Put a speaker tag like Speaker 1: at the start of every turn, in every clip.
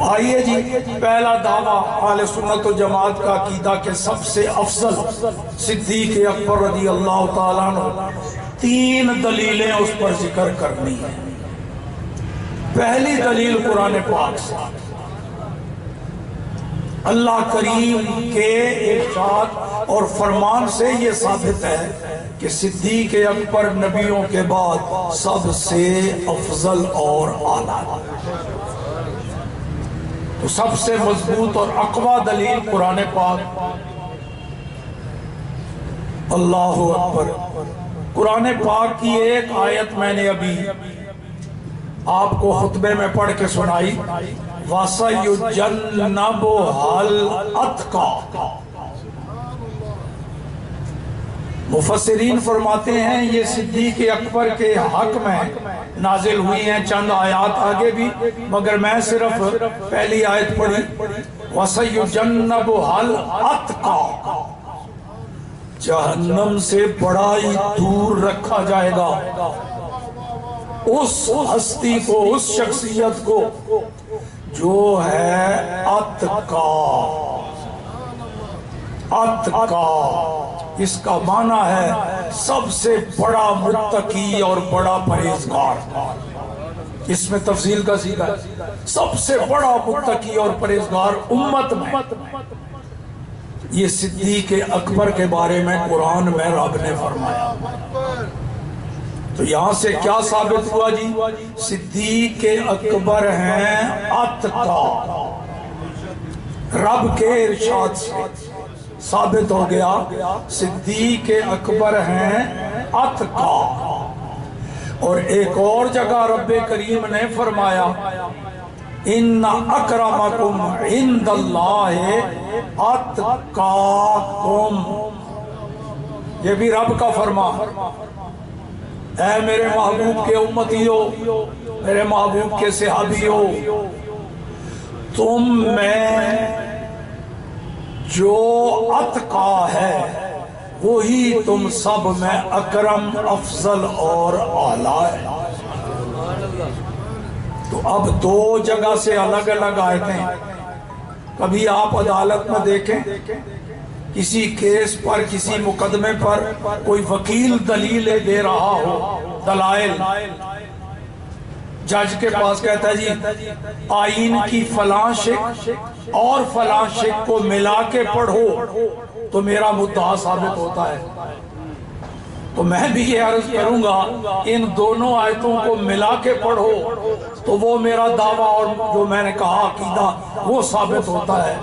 Speaker 1: تو آئیے جی، پہلا دعویٰ اہل سنت و جماعت کا عقیدہ کہ سب سے افضل صدیق اکبر رضی اللہ تعالیٰ عنہ، 3 دلیلیں اس پر ذکر کرنی ہیں۔ پہلی دلیل قرآن پاک سے، اللہ کریم کے ارشاد اور فرمان سے یہ ثابت ہے کہ صدیق اکبر نبیوں کے بعد سب سے افضل اور اعلیٰ۔ تو سب سے مضبوط اور اقوی دلیل قرآن پاک۔ اللہ اکبر۔ قرآن پاک کی ایک آیت میں نے ابھی آپ کو خطبے میں پڑھ کے سنائی، وَسَيُجَنَّبُهَا الْأَتْقَى۔ مفسرین فرماتے ہیں یہ صدیق اکبر کے حق میں نازل ہوئی ہیں، چند آیات آگے بھی، مگر میں صرف پہلی آیت پڑھی، وَسَيُجَنَّبُهَا الْأَتْقَى، جہنم سے بڑا ہی دور رکھا جائے گا اس ہستی کو، اس شخصیت کو جو ہے اتقا۔ اتقا اس کا معنی ہے سب سے بڑا متقی اور بڑا پرہیزگار۔ اس میں تفصیل کا صیغہ ہے، سب سے بڑا متقی اور پرہیزگار امت میں۔ یہ صدیق اکبر کے بارے میں قرآن میں رب نے فرمایا۔ تو یہاں سے کیا ثابت ہوا جی؟ صدیق اکبر ہیں اتقا۔ رب کے ارشاد سے ثابت ہو گیا صدیق اکبر ہیں اتقا۔ اور ایک اور جگہ رب کریم نے فرمایا ان اکرمکم عند اللہ اتقاکم، یہ بھی رب کا فرمان۔ اے میرے محبوب کے امتیو، میرے محبوب کے صحابیو، تم میں جو اتقا ہے وہی تم سب میں اکرم، افضل اور اعلیٰ ہے۔ تو اب 2 جگہ سے الگ الگ آیتیں، کبھی آپ عدالت میں دیکھیں کسی کیس پر، کسی مقدمے پر کوئی وکیل دلیلیں دے رہا ہو، دلائل، جج کے پاس کہتا ہے جی آئین کی فلاں شق اور فلاں شق کو ملا کے پڑھو تو میرا مدعا ثابت ہوتا ہے۔ تو میں بھی یہ عرض کروں گا ان دونوں آیتوں کو ملا کے پڑھو تو وہ میرا دعویٰ اور جو میں نے کہا عقیدہ وہ ثابت ہوتا ہے۔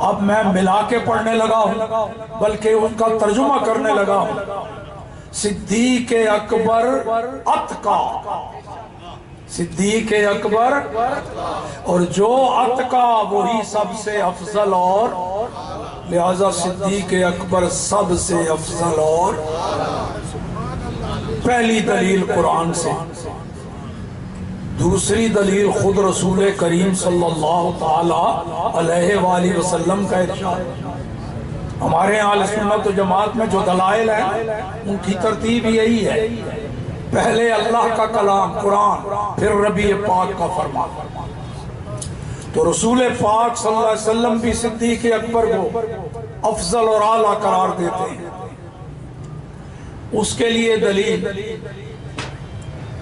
Speaker 1: اب میں ملا کے پڑھنے لگا ہوں، بلکہ ان کا ترجمہ کرنے لگا ہوں۔ صدیق اکبر اتقا، صدیق اکبر، اور جو اتقا وہی سب سے افضل، اور لہذا صدیق اکبر سب سے افضل اور پہلی دلیل قرآن سے۔ دوسری دلیل خود رسول کریم صلی اللہ تعالی علیہ وآلہ وسلم کا ارشاد۔ ہمارے اہل سنت و جماعت میں جو دلائل ہیں ان کی ترتیب یہی ہے، پہلے اللہ کا کلام قرآن، پھر ربی پاک کا فرمان۔ تو رسول پاک صلی اللہ علیہ وسلم بھی صدیق اکبر کو افضل اور اعلیٰ قرار دیتے ہیں۔ اس کے لیے دلیل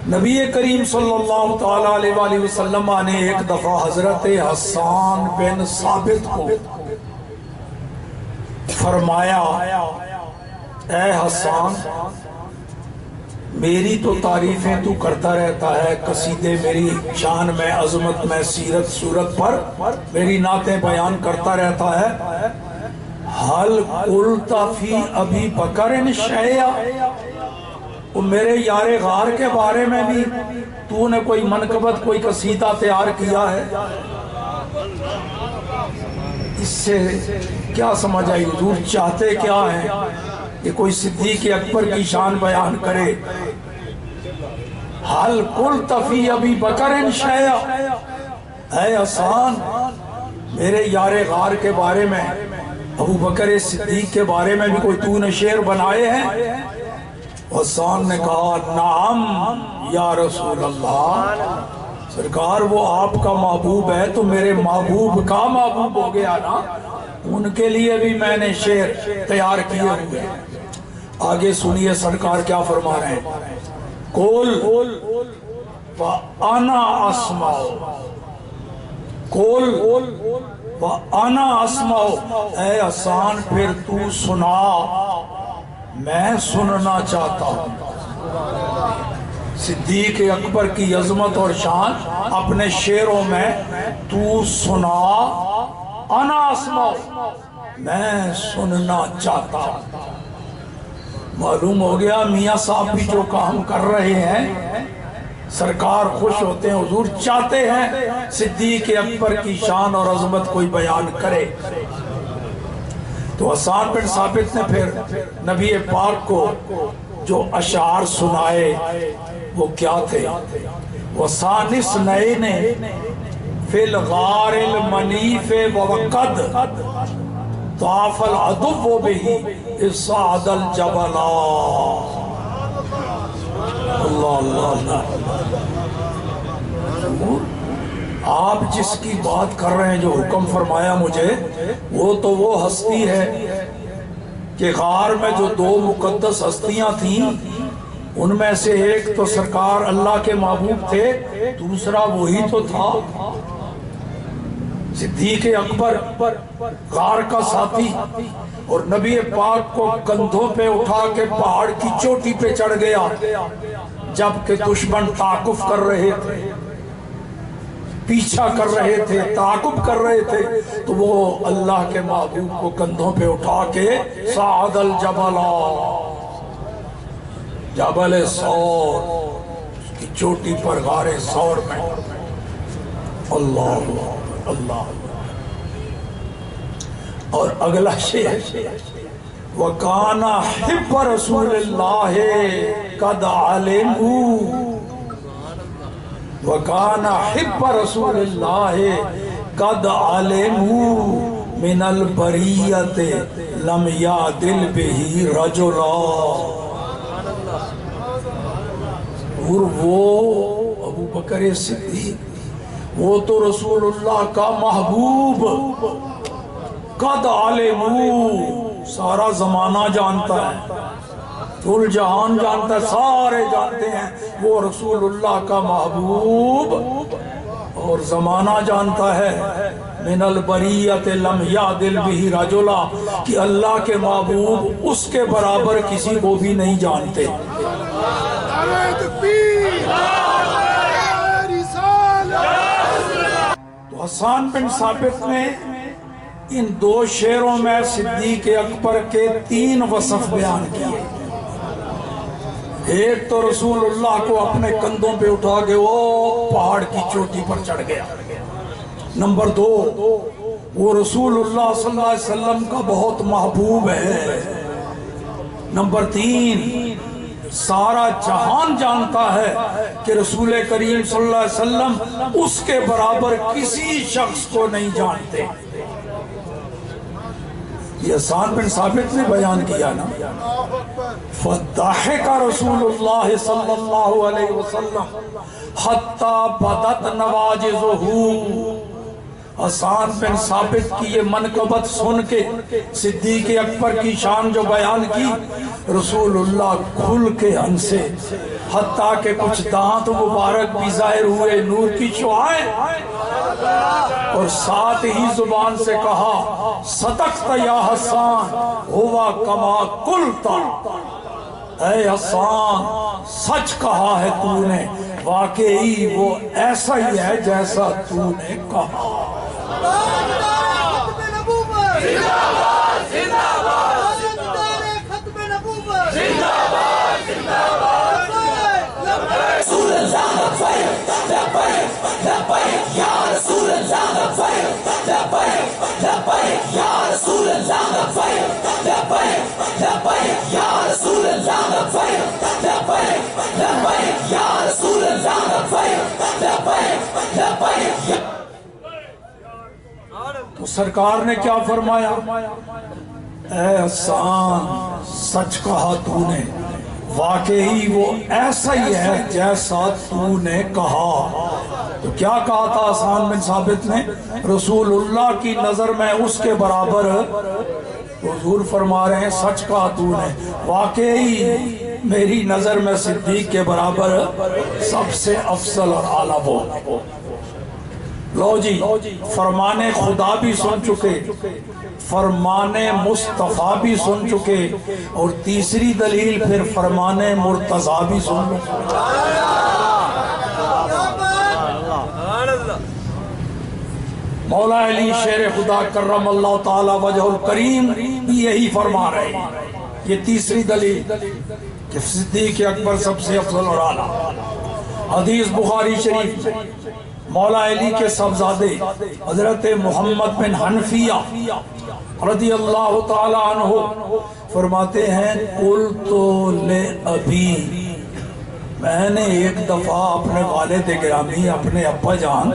Speaker 1: نبی کریم صلی اللہ تعالیٰ علیہ وآلہ وسلم نے ایک دفعہ حضرت حسان بن ثابت کو فرمایا، اے حسان میری تو تعریفیں تو کرتا رہتا ہے، قصیدے میری شان میں، عظمت میں، سیرت صورت پر میری نعتیں بیان کرتا رہتا ہے، حل قلت فی ابی بکر شیئا، میرے یار غار کے بارے میں بھی تو نے کوئی منقبت، کوئی قصیدہ تیار کیا ہے؟ اس سے کیا سمجھ آئی؟ حضور چاہتے کیا ہیں کہ کوئی صدیق اکبر کی شان بیان کرے؟ حل قلت فی ابی بکر شیئا، اے حسان میرے یار غار کے بارے میں، ابو بکر صدیق کے بارے میں بھی کوئی تو نے شعر بنائے ہیں؟ حسان نے کہا نعم یا رسول اللہ سرکار وہ آپ کا محبوب ہے تو میرے محبوب کا محبوب ہو گیا نا، ان کے لیے بھی میں نے شعر تیار کیے ہوئے ہیں۔ آگے سنیے سرکار کیا فرما رہے ہیں۔ قُلْ وَأَنَا أَسْمَعُ، قُلْ وَأَنَا أَسْمَعُ، اے حسان پھر تو سنا، میں سننا چاہتا ہوں۔ صدیق اکبر کی عظمت اور شان اپنے شعروں میں تو سنا، انا اسمع، میں سننا چاہتا ہوں۔ معلوم ہو گیا میاں صاحب بھی جو کام کر رہے ہیں سرکار خوش ہوتے ہیں، حضور چاہتے ہیں صدیق اکبر کی شان اور عظمت کوئی بیان کرے۔ تو حسان بن ثابت نے پھر نبی پاک کو جو اشعار سنائے وہ کیا تھے؟ وَسَانِسْ نَئِنِ فِي الْغَارِ الْمَنِيفِ وَوَقَدْ طَافَ الْعَدُوُّ بِهِ إِذْ صَعَدَ الْجَبَلَ۔ اللہ اللہ اللہ، آپ جس کی بات کر رہے ہیں جو حکم فرمایا مجھے، وہ تو وہ ہستی ہے کہ غار میں جو دو مقدس ہستیاں تھیں ان میں سے ایک تو سرکار اللہ کے محبوب تھے، دوسرا وہی تو تھا صدیق اکبر، غار کا ساتھی، اور نبی پاک کو کندھوں پہ اٹھا کے پہاڑ کی چوٹی پہ چڑھ گیا جبکہ دشمن تعاقب کر رہے تھے، پیچھا کر رہے تھے، تعاقب کر رہے تھے، تو وہ اللہ کے محبوب کو کندھوں پہ اٹھا کے صعد الجبل، جبل سور، اس کی چوٹی پر غار سور میں، اللہ اللہ۔ اور اگلا شعر، وَكَانَ حِبَّ رَسُولِ اللَّهِ قَدْ عَلِمُوا، وَكَانَ حِبَّ رَسُولِ اللَّهِ قَدْ عَلِمُوا مِنَ الْبَرِيَّةِ لَمْ يَعْدِلْ بِهِ رَجُلًا۔ اور وہ ابو بکر صدیق، وہ تو رسول اللہ کا محبوب، قد علموا، سارا زمانہ جانتا ہے، کل جہان جانتا ہے، سارے جانتے ہیں وہ رسول اللہ کا محبوب، اور زمانہ جانتا ہے من البریت لم یعدل بہ رجلا، کہ اللہ کے محبوب اس کے برابر کسی کو بھی نہیں جانتے۔ تو حسان بن ثابت نے ان دو شعروں میں صدیق اکبر کے 3 وصف بیان کیے۔ ایک تو رسول اللہ کو اپنے کندھوں پہ اٹھا کے وہ پہاڑ کی چوٹی پر چڑھ گیا۔ نمبر 2، وہ رسول اللہ صلی اللہ علیہ وسلم کا بہت محبوب ہے۔ نمبر 3، سارا جہان جانتا ہے کہ رسول کریم صلی اللہ علیہ وسلم اس کے برابر کسی شخص کو نہیں جانتے۔ یہ حسان بن ثابت نے بیان کیا نا، فَضَحِكَ رسول اللہ صلی اللہ علیہ وسلم حَتَّى بَدَتْ نَوَاجِزُهُ۔ حسان بن ثابت کی یہ منقبت سن کے صدیق اکبر کی شان جو بیان کی، رسول اللہ کھل کے ہنسے، حتیٰ کہ کچھ دانت مبارک بھی ظاہر ہوئے، نور کی شعائیں، اور ساتھ ہی زبان سے کہا، صدقت یا حسان ہوا کما قلت، اے حسان سچ کہا ہے تو نے، واقعی وہ ایسا ہی ہے جیسا تو نے کہا۔ تو سرکار نے کیا فرمایا؟ اے حسان سچ کہا تو نے، واقعی وہ ایسا ہی ہے جیسا تو نے کہا۔ تو کیا کہا تھا حسان بن ثابت نے؟ رسول اللہ کی نظر میں اس کے برابر، حضور فرما رہے ہیں سچ کہا تو نے، واقعی میری نظر میں صدیق کے برابر سب سے افضل اور اعلیٰ وہ۔ لو جی، فرمان خدا بھی سن چکے، فرمان مصطفیٰ بھی سن چکے، اور تیسری دلیل پھر فرمان مرتضیٰ بھی سن چکے۔ مولا علی شیر خدا کرم اللہ تعالی وجہ الکریم بھی یہی فرما رہے ہیں۔ یہ تیسری دلیل کہ صدیق اکبر سب سے افضل اور اعلیٰ۔ حدیث بخاری شریف میں مولا علی کے صاحبزادے حضرت محمد بن حنفیہ رضی اللہ تعالی عنہ فرماتے ہیں قلت لأبی، میں نے ایک دفعہ اپنے والد گرامی، اپنے ابا جان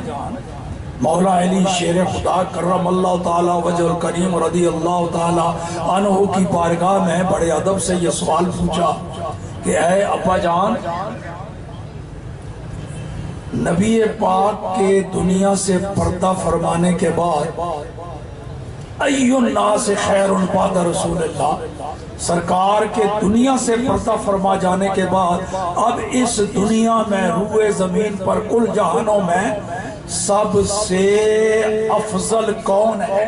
Speaker 1: مولا علی شیر خدا کرم اللہ تعالی وجہ الکریم رضی اللہ تعالی عنہ کی بارگاہ میں بڑے ادب سے یہ سوال پوچھا کہ اے ابا جان، نبی پاک کے دنیا سے پردہ فرمانے کے بعد ای الناس خیر بعد رسول اللہ، سرکار کے دنیا سے پردہ فرما جانے کے بعد اب اس دنیا میں روئے زمین پر کل جہانوں میں سب سے افضل کون ہے؟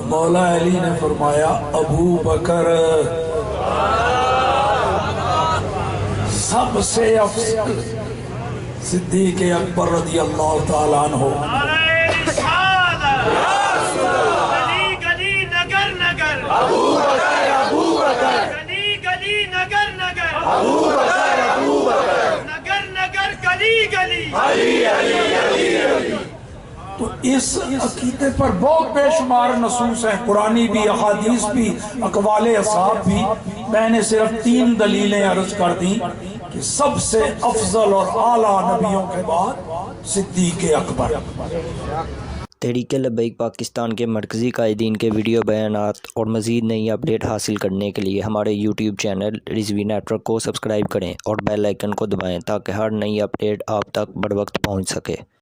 Speaker 1: مولا علی نے فرمایا ابو بکر سب سے افضل، صدیق اکبر رضی اللہ تعالیٰ عنہ۔
Speaker 2: گلی گلی نگر نگر ابو بکر ابو بکر، گلی گلی نگر نگر ابو بکر ابو بکر، نگر نگر گلی گلی علی علی علی علی۔
Speaker 1: تو اس عقیدے پر بہت بے شمار نصوص ہیں، قرآنی بھی، احادیث بھی، اقوال اصحاب بھی۔ میں نے صرف 3 دلیلیں عرض کر دیں کہ سب سے افضل اور اعلیٰ نبیوں کے بعد صدیق اکبر۔
Speaker 3: تحریک لبیک پاکستان کے مرکزی قائدین کے ویڈیو بیانات اور مزید نئی اپڈیٹ حاصل کرنے کے لیے ہمارے YouTube channel Rizvi network کو سبسکرائب کریں اور بیل آئیکن کو دبائیں تاکہ ہر نئی اپڈیٹ آپ تک بروقت پہنچ سکے۔